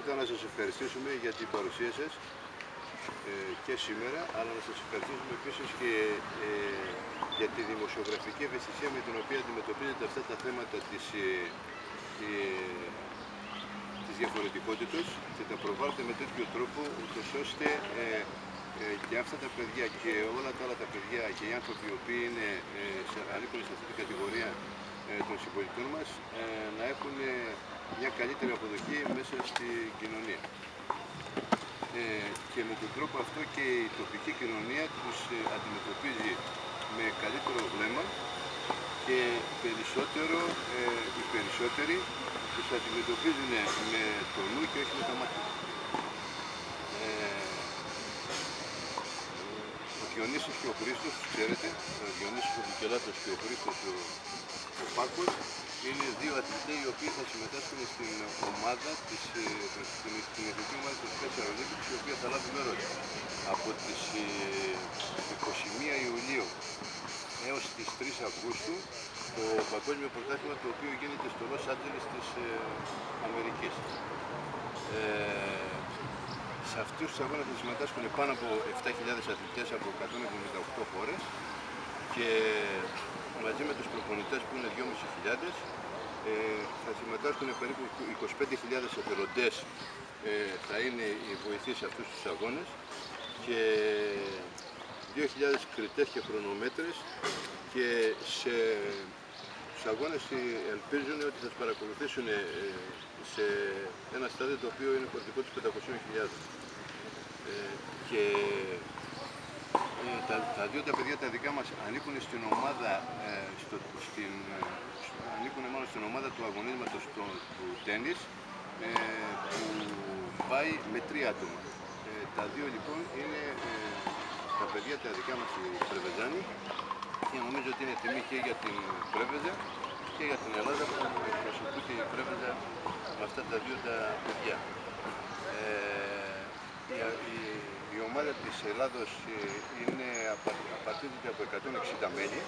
πρώτα να σας ευχαριστήσουμε για την παρουσία σας και σήμερα, αλλά να σας ευχαριστήσουμε επίσης και για τη δημοσιογραφική ευαισθησία με την οποία αντιμετωπίζετε αυτά τα θέματα της διαφορετικότητας και τα προβάλλετε με τέτοιο τρόπο, ούτως ώστε και αυτά τα παιδιά και όλα τα άλλα τα παιδιά και οι άνθρωποι οι οποίοι ανήκουν σε αυτή την κατηγορία των συμπολιτών μας να έχουν μια καλύτερη αποδοχή μέσα στην κοινωνία. Και με τον τρόπο αυτό και η τοπική κοινωνία τους αντιμετωπίζει με καλύτερο βλέμμα και περισσότερο, οι περισσότεροι τους αντιμετωπίζουν με το νου και όχι με τα μάτια. Ο Διονύσης και ο Χρήστος, τους ξέρετε, ο Διονύσης ο Βικελάτος και ο Χρήστος ο Πάκος, είναι δύο αθλητές οι οποίοι θα συμμετάσχουν στην ομάδα, στην εθνική ομάδα του Special Olympics, η οποία θα λάβει μέρος από τις 21 Ιουλίου έως τις 3 Αυγούστου το παγκόσμιο πρωτάθλημα, το οποίο γίνεται στο Λος Άντζελες της Αμερικής. Σε αυτούς τους αγώνες θα συμμετάσχουν πάνω από 7.000 αθλητές από 178 χώρες και μαζί με τους προπονητές που είναι 2.500 θα συμμετάσχουν περίπου 25.000 εθελοντές, θα είναι οι βοηθοί σε αυτούς τους αγώνες και 2.000 κριτές και χρονομέτρες, και στους αγώνες ελπίζουν ότι θα τους παρακολουθήσουν σε ένα στάδιο το οποίο είναι χωρητικό τους 500.000. Και τα δύο τα παιδιά τα δικά μας ανήκουν στην ομάδα, ανήκουν μάλλον στην ομάδα του αγωνίσματος του τένις, που πάει με 3 άτομα. Τα δύο λοιπόν είναι τα παιδιά τα δικά μας οι Πρεβεζάνοι, και νομίζω ότι είναι τιμή και για την Πρέβεζα και για την Ελλάδα που εκπροσωπούνται η Πρέβεζα με αυτά τα δύο τα παιδιά. Η ομάδα της Ελλάδος απαρτίζεται από 160 μέλη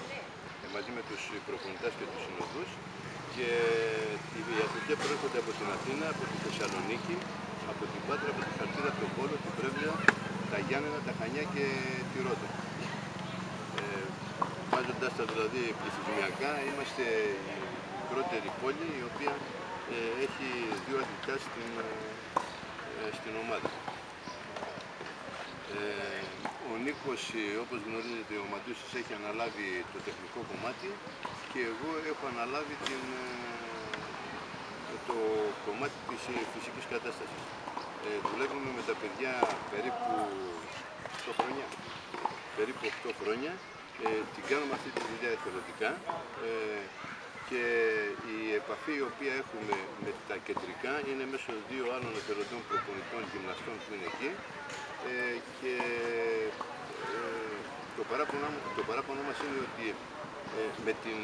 μαζί με τους προπονητές και τους συνοδούς, και οι αθλητές προέρχονται από την Αθήνα, από τη Θεσσαλονίκη, από την Πάτρα, από τη Χαλκίδα, τον Πόλο, την Πρέβεζα, τα Γιάννενα, τα Χανιά και τη Ρόδο. Βάζοντας τα δηλαδή πληθυσμιακά, είμαστε η πρώτερη πόλη η οποία έχει δύο αθλητές στην ομάδα. Ο Νίκος, όπως γνωρίζετε, ο Μαντούσης έχει αναλάβει το τεχνικό κομμάτι και εγώ έχω αναλάβει το κομμάτι της φυσικής κατάστασης. Δουλεύουμε με τα παιδιά περίπου 8 χρόνια. Περίπου 8 χρόνια. Την κάνουμε αυτή τη δουλειά εθελοντικά, και η επαφή η οποία έχουμε με τα κεντρικά είναι μέσω 2 άλλων εθελοντών προπονητών γυμναστών που είναι εκεί, και το παράπονο μας είναι ότι με την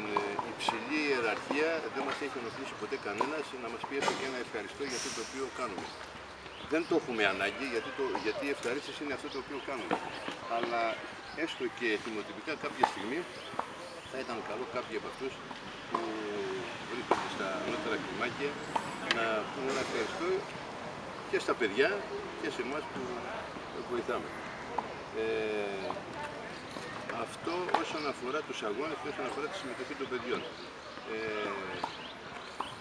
υψηλή ιεραρχία δεν μας έχει ενοχλήσει ποτέ κανένας να μας πει και ένα ευχαριστώ για αυτό το οποίο κάνουμε. Δεν το έχουμε ανάγκη, γιατί η ευχαρίστηση είναι αυτό το οποίο κάνουμε. Αλλά έστω και θυμοτυπικά κάποια στιγμή θα ήταν καλό κάποιοι από αυτούς που βρίσκονται στα ανώτερα κλιμάκια να πούνε ένα ευχαριστώ και στα παιδιά και σε εμάς που βοηθάμε. Αυτό όσον αφορά τους αγώνες και όσον αφορά τη συμμετοχή των παιδιών.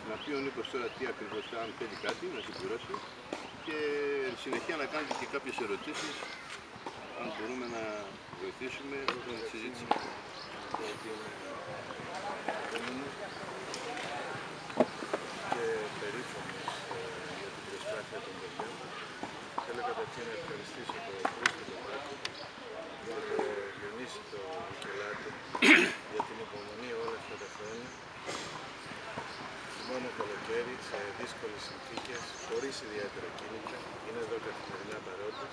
Να πει ο Νίκος τώρα τι ακριβώς θα, αν θέλει κάτι να συμπληρώσει, και συνεχεία να κάνετε και κάποιες ερωτήσεις, αν μπορούμε να βοηθήσουμε την συζήτηση. Και περήφανος για την προσπάθεια των παιδιών. Θέλω καταρχήν να ευχαριστήσω τον Χρήστο τον Πάκο, για τον Διονύση τον Βικελάτο, για την υπομονή όλα αυτά τα χρόνια. Μόνο καλοκαίρι, σε δύσκολες συνθήκες, χωρίς ιδιαίτερα κίνητρα, είναι εδώ καθημερινά παρόντες.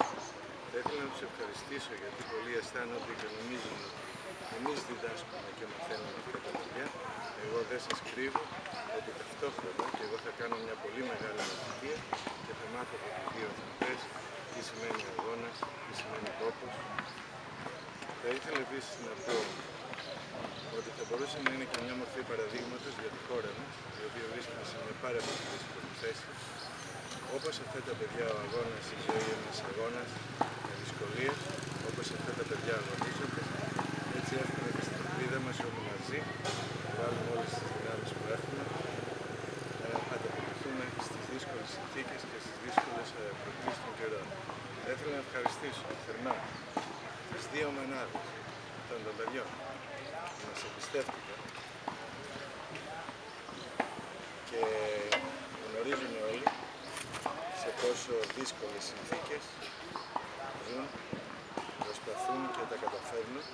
Θα ήθελα να τους ευχαριστήσω, γιατί πολλοί αισθάνονται και νομίζουν ότι εμείς διδάσκουμε και μαθαίνουμε αυτά τα παιδιά. Εγώ δεν σας κρύβω ότι ταυτόχρονα και εγώ θα κάνω μια πολύ μεγάλη μαθητεία και θα μάθω από τους δύο αθλητές τι σημαίνει αγώνας, τι σημαίνει τόπος. Θα ήθελα επίσης να πω ότι θα μπορούσε να είναι και μια μορφή παραδείγματος για τη χώρα μας, η οποία βρίσκεται σε μια πάρα πολύ δύσκολη θέση, Όπως αυτά τα παιδιά ο αγώνας, η ζωή ένας αγώνας με δυσκολίες, όπως αυτά τα παιδιά αγωνίζονται, έτσι έχουμε και στην ελπίδα μας όλοι μαζί, βάλουμε όλες τις δυνάμεις που έχουμε, να ανταποκριθούμε στις δύσκολες συνθήκες και στις δύσκολες προκλήσεις των καιρών. Θα ήθελα να ευχαριστήσω θερμά τις δύο μανάδες των παιδιών που μας εμπιστεύτηκαν και γνωρίζουν όλοι σε πόσο δύσκολες συνθήκες ζουν, προσπαθούν και τα καταφέρνουν.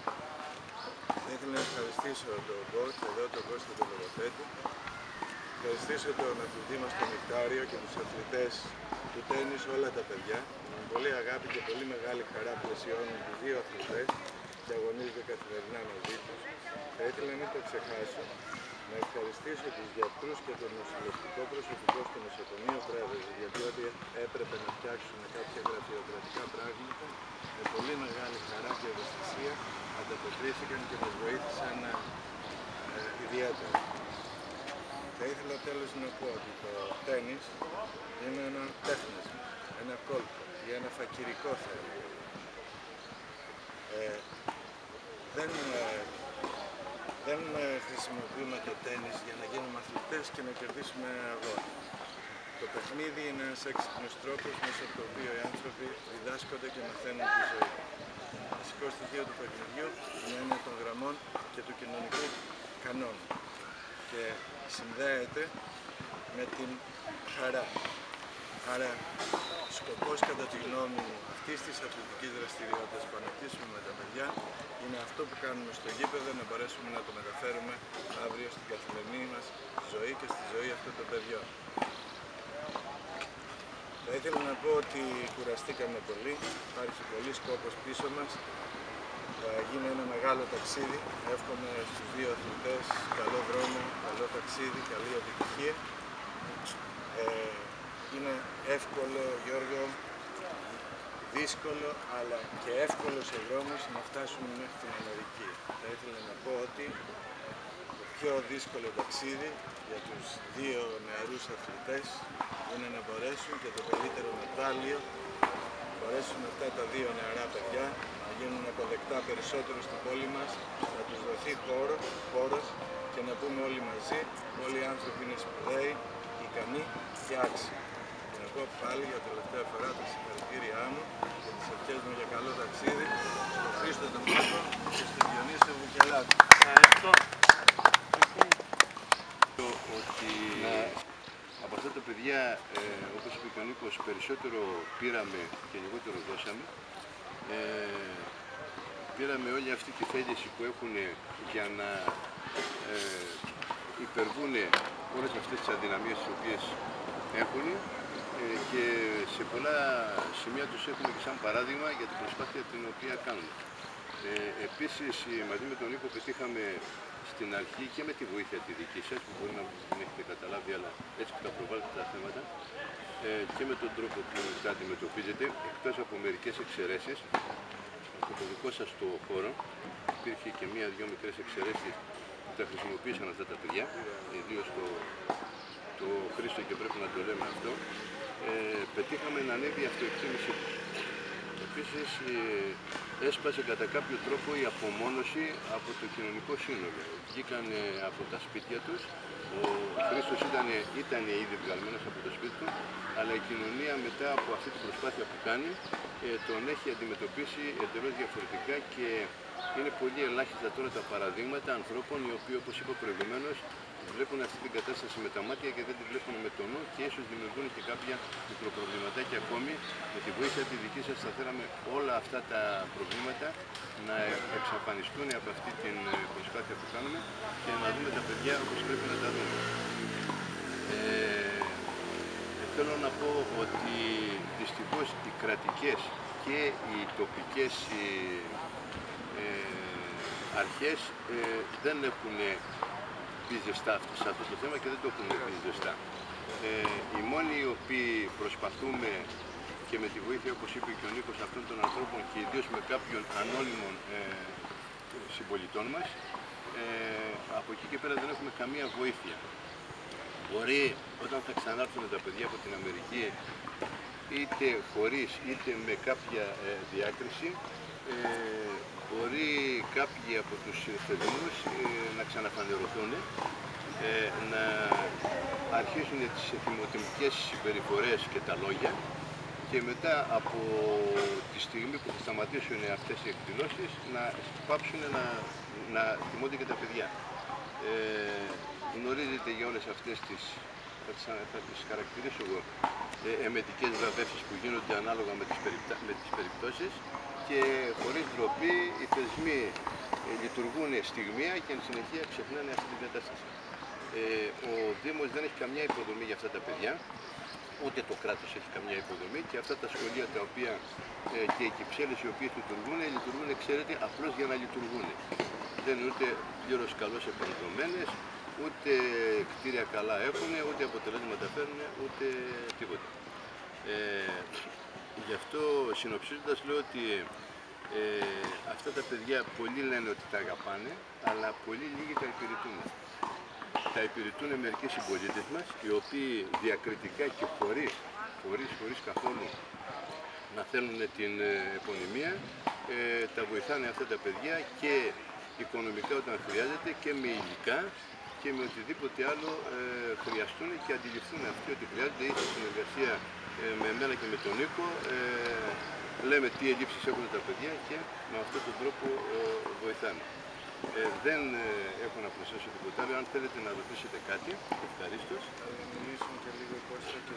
Θα ήθελα να ευχαριστήσω τον coach, εδώ τον Κώστα τον λογοπαίδη, ευχαριστήσω τον αθλητή μας τον Νεκτάριο και τους αθλητές του τένις, όλα τα παιδιά. Με πολύ αγάπη και πολύ μεγάλη χαρά πλαισιώνουν τους δύο αθλητές και αγωνίζονται καθημερινά μαζί τους. Θα ήθελα να μην το ξεχάσω, να ευχαριστήσω τους γιατρούς και το νοσηλευτικό προσωπικό στο νοσοκομείο Πρέβεζης, γιατί ό,τι έπρεπε να φτιάξουν κάποια γραφειοκρατικά πράγματα, με πολύ μεγάλη χαρά και ευαισθησία ανταποκρίθηκαν και μας βοήθησαν ιδιαίτερα. Θα ήθελα τέλος να πω ότι το τένις είναι ένα τέχνασμα, ένα κόλπο ή ένα φακυρικό θέμα. Δεν χρησιμοποιούμε το τένις για να γίνουμε αθλητές και να κερδίσουμε ένα αγώνα. Το παιχνίδι είναι ένας έξυπνος τρόπος μέσα από το οποίο οι άνθρωποι διδάσκονται και μαθαίνουν τη ζωή. Το βασικό στοιχείο του παιχνιδιού είναι ένα των γραμμών και του κοινωνικού κανόνα και συνδέεται με την χαρά. Άρα, σκοπός κατά τη γνώμη μου αυτής της αθλητικής δραστηριότητας που αναπτύσσουμε με τα παιδιά είναι αυτό που κάνουμε στο γήπεδο, να μπορέσουμε να το μεταφέρουμε αύριο στην καθημερινή μας ζωή και στη ζωή αυτών των παιδιών. Θα ήθελα να πω ότι κουραστήκαμε πολύ, υπάρχει πολλής κόπος πίσω μας, θα γίνει ένα μεγάλο ταξίδι. Εύχομαι στους δύο αθλητές καλό δρόμο, καλό ταξίδι, καλή επιτυχία. Είναι εύκολο, Γιώργο, δύσκολο, αλλά και εύκολος ο δρόμος να φτάσουμε μέχρι την Αμερική. Θα ήθελα να πω ότι το πιο δύσκολο ταξίδι για τους δύο νεαρούς αθλητές είναι να μπορέσουν και το καλύτερο μετάλλιο, να μπορέσουν αυτά τα δύο νεαρά παιδιά να γίνουν αποδεκτά περισσότερο στην πόλη μας, να τους δοθεί χώρος και να πούμε όλοι μαζί, όλοι οι άνθρωποι είναι σπουδαίοι, ικανοί και άξιοι. Και να πω πάλι για τελευταία φορά τα συγχαρητήριά μου και τις ευχές μου για καλό ταξίδι στον Χρήστο τον Πάκο και στον Διονύσιο Βουκελάκη. Ευχαριστώ. Ότι από αυτά τα παιδιά, όπως είπε και ο Νίκος, περισσότερο πήραμε και λιγότερο δώσαμε. Πήραμε όλη αυτή τη θέληση που έχουν για να υπερβούν όλες αυτές τις αδυναμίες τις οποίες έχουν και σε πολλά σημεία τους έχουμε και σαν παράδειγμα για την προσπάθεια την οποία κάνουν. Επίσης, μαζί με τον Νίκο πετύχαμε στην αρχή και με τη βοήθεια τη δική σας, που μπορεί να μην έχετε καταλάβει, αλλά έτσι που τα προβάλλετε τα θέματα, και με τον τρόπο που τα αντιμετωπίζετε, εκτός από μερικές εξαιρέσεις, από το δικό σας το χώρο, υπήρχε και μία-δυο μικρές εξαιρέσεις που τα χρησιμοποίησαν αυτά τα παιδιά, ιδίως το Χρήστο και πρέπει να το λέμε αυτό, πετύχαμε να ανέβει η αυτοεκτίμηση. Επίσης, έσπασε κατά κάποιο τρόπο η απομόνωση από το κοινωνικό σύνολο. Βγήκαν από τα σπίτια τους, ο Χρήστος ήταν ήδη βγαλμένος από το σπίτι του, αλλά η κοινωνία μετά από αυτή την προσπάθεια που κάνει, τον έχει αντιμετωπίσει εντελώς διαφορετικά και είναι πολύ ελάχιστα τώρα τα παραδείγματα ανθρώπων οι οποίοι, όπως είπα προηγουμένως, βλέπουν αυτή την κατάσταση με τα μάτια και δεν τη βλέπουν με το νου και ίσως δημιουργούν και κάποια μικροπροβληματάκια ακόμη. Με τη βοήθεια τη δική σας θα θέλαμε όλα αυτά τα προβλήματα να εξαφανιστούν από αυτή την προσπάθεια που κάνουμε και να δούμε τα παιδιά όπως πρέπει να τα δούμε. Θέλω να πω ότι δυστυχώς οι κρατικές και οι τοπικές αρχές δεν έχουν πει ζεστά σε αυτό το θέμα και δεν το έχουν πει ζεστά. Οι μόνοι οι οποίοι προσπαθούμε και με τη βοήθεια, όπως είπε και ο Νίκος, αυτών των ανθρώπων και ιδίως με κάποιων ανώνυμων συμπολιτών μας, από εκεί και πέρα δεν έχουμε καμία βοήθεια. μπορεί όταν θα ξανάρθουν τα παιδιά από την Αμερική, είτε χωρίς είτε με κάποια διάκριση, μπορεί κάποιοι από τους θεσμούς να ξαναφανερωθούν, να αρχίσουν τις θυμοτιμικές συμπεριφορές και τα λόγια, και μετά από τη στιγμή που θα σταματήσουν αυτές οι εκδηλώσεις να πάψουν να θυμώνται και τα παιδιά. Γνωρίζετε για όλες αυτές τις, θα τις χαρακτηρίσω εγώ, εμετικές βραβεύσεις που γίνονται ανάλογα με τις περιπτώσεις, και χωρίς ντροπή οι θεσμοί λειτουργούν στιγμία και εν συνεχεία ξεχνάνε αυτή την κατάσταση. Ο Δήμος δεν έχει καμιά υποδομή για αυτά τα παιδιά, ούτε το κράτος έχει καμιά υποδομή, και αυτά τα σχολεία τα οποία και οι κυψέλες οι οποίες λειτουργούν, ξέρετε, απλώς για να λειτουργούν. Δεν είναι ούτε πλήρως καλώς επανδρομένες, ούτε κτίρια καλά έχουν, ούτε αποτελέσματα φέρνουν, ούτε τίποτα. Γι' αυτό, συνοψίζοντας, λέω ότι αυτά τα παιδιά πολλοί λένε ότι τα αγαπάνε, αλλά πολύ λίγοι τα υπηρετούν. Τα υπηρετούν μερικοί συμπολίτες μας, οι οποίοι διακριτικά και χωρίς καθόλου να θέλουν την επωνυμία, τα βοηθάνε αυτά τα παιδιά και οικονομικά όταν χρειάζεται, και με υλικά και με οτιδήποτε άλλο χρειαστούν, και αντιληφθούν αυτοί ότι χρειάζεται, ή σε συνεργασία με εμένα και με τον Νίκο, λέμε τι ελλείψεις έχουν τα παιδιά και με αυτόν τον τρόπο βοηθάνε. Δεν έχω να προσθέσω τίποτα άλλο. Αν θέλετε να ρωτήσετε κάτι, ευχαρίστως. Θα μιλήσουμε και λίγο Κώστα και